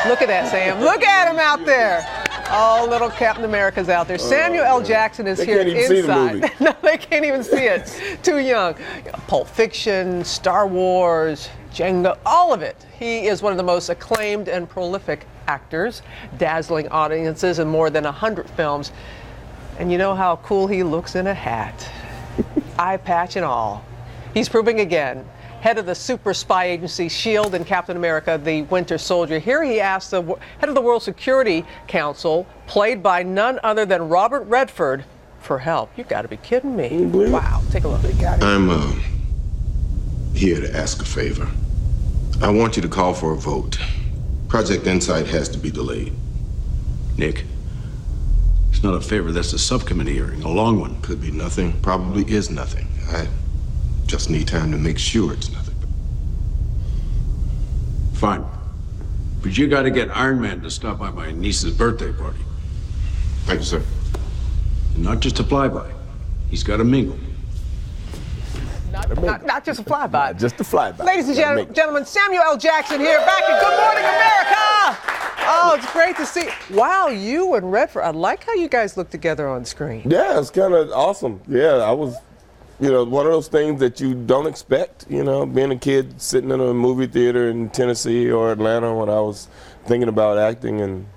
Look at that, Sam. Look at him out there. Oh, little Captain America's out there. Samuel L. Jackson is here inside. See the movie. No, they can't even see it. Too young. Pulp Fiction, Star Wars, Django, all of it. He is one of the most acclaimed and prolific actors, dazzling audiences in more than 100 films. And you know how cool he looks in a hat. Eye patch and all. He's proving again. Head of the super spy agency S.H.I.E.L.D. and Captain America, the Winter Soldier. Here he asked the head of the World Security Council, played by none other than Robert Redford, for help. You got to be kidding me. Wow, take a look. I'm here to ask a favor. I want you to call for a vote. Project Insight has to be delayed. Nick, it's not a favor, that's a subcommittee hearing, a long one. Could be nothing, probably is nothing. I just need time to make sure it's nothing. Fine. But you gotta get Iron Man to stop by my niece's birthday party. Thank you, sir. And not just a flyby. He's gotta mingle. Not just a flyby. Just a flyby. Ladies and gentlemen, Samuel L. Jackson here, back in Good Morning America. Oh, it's great to see. Wow, you and Redford. I like how you guys look together on screen. Yeah, it's kind of awesome. Yeah, I was, one of those things that you don't expect, being a kid sitting in a movie theater in Tennessee or Atlanta when I was thinking about acting and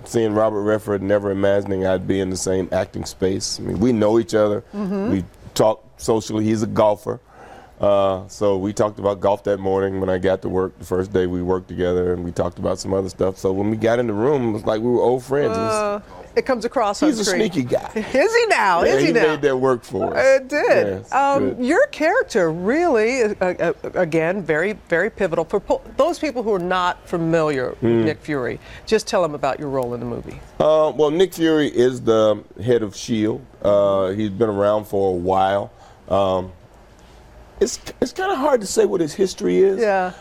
seeing Robert Redford, never imagining I'd be in the same acting space. I mean, we know each other. Mm-hmm. We talk socially. He's a golfer. So we talked about golf that morning when I got to work. The first day we worked together, and we talked about some other stuff. So when we got in the room, it was like we were old friends. It comes across on screen. He's a sneaky guy. Is he now? Yeah, Is he now? He made that work for us. It did. Yes, your character really, again, very, very pivotal. For those people who are not familiar with Nick Fury, just tell them about your role in the movie. Well, Nick Fury is the head of S.H.I.E.L.D. He's been around for a while. It's kind of hard to say what his history is. Yeah.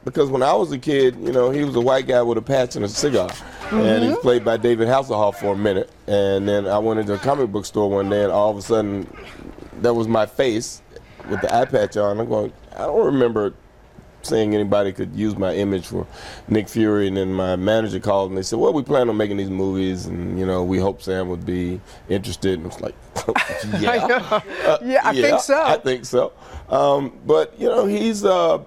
Because when I was a kid, he was a white guy with a patch and a cigar. Mm-hmm. And he was played by David Hasselhoff for a minute. And then I went into a comic book store one day, and all of a sudden, that was my face with the eye patch on. I'm going, I don't remember saying anybody could use my image for Nick Fury. And then my manager called, and they said, well, we plan on making these movies, and, we hope Sam would be interested. And I was like, yeah. I think so. I think so. But he's a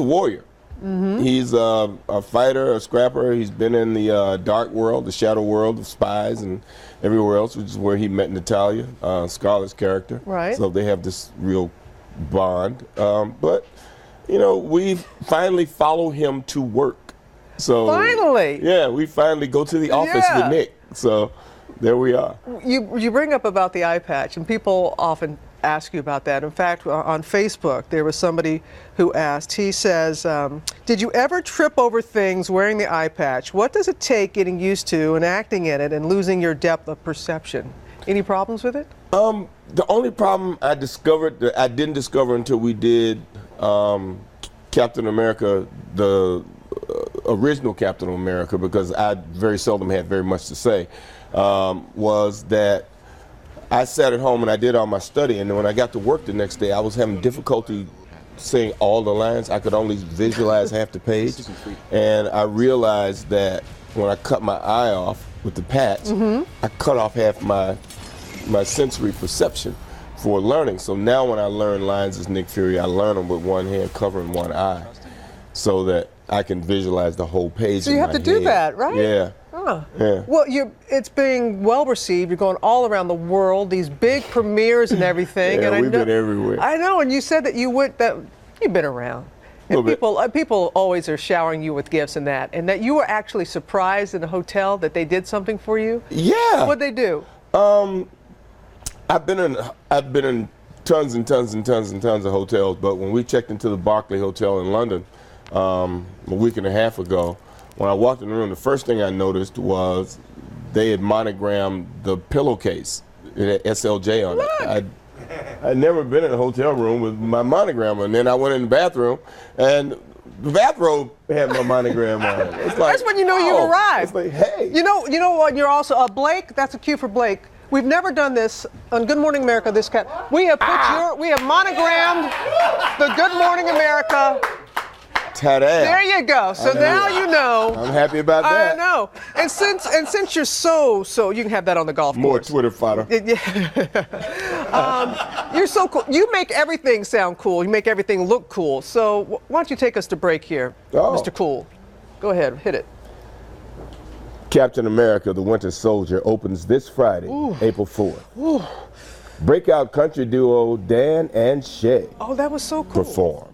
warrior. Mm-hmm. He's a fighter, a scrapper. He's been in the dark world, the shadow world of spies and everywhere else, which is where he met Natalia, Scarlett's character. Right. So they have this real bond. But we finally follow him to work. So finally. Yeah, we finally go to the office with Nick. So there we are. You bring up about the eye patch, and people often ask you about that. In fact, on Facebook, there was somebody who asked, he says, did you ever trip over things wearing the eye patch? What does it take getting used to and acting in it and losing your depth of perception? Any problems with it? The only problem I discovered that I didn't discover until we did Captain America, the original Captain America, because I very seldom had very much to say, was that I sat at home and I did all my study, and then when I got to work the next day, I was having difficulty saying all the lines. I could only visualize half the page, and I realized that when I cut my eye off with the patch, I cut off half my sensory perception for learning. So now when I learn lines as Nick Fury, I learn them with one hand covering one eye, so that I can visualize the whole page. So you have to do that, right? Yeah. Huh. Yeah. Well, it's being well received. You're going all around the world, these big premieres and everything. Yeah, and we've been everywhere. I know, and you said that you've been around. And people always are showering you with gifts and that you were actually surprised in a hotel that they did something for you. Yeah. What'd they do? I've been in tons and tons and tons and tons of hotels, but when we checked into the Barclay Hotel in London a week and a half ago, when I walked in the room, the first thing I noticed was they had monogrammed the pillowcase. It had SLJ on it. I'd never been in a hotel room with my monogram, and then I went in the bathroom, and the bathrobe had my monogram on it. It's like, that's when you know you arrived. It's like, hey. You know what? You're also Blake. That's a cue for Blake. We've never done this on Good Morning America. We have monogrammed the Good Morning America Ta-da. There you go. So now you know. I'm happy about that. I know. And since you're so you can have that on the golf More course. Twitter fodder. You're so cool. You make everything sound cool. You make everything look cool. So why don't you take us to break here, Mr. Cool? Go ahead, hit it. Captain America: The Winter Soldier opens this Friday, April 4th. Breakout country duo Dan and Shay Oh, that was so cool. perform.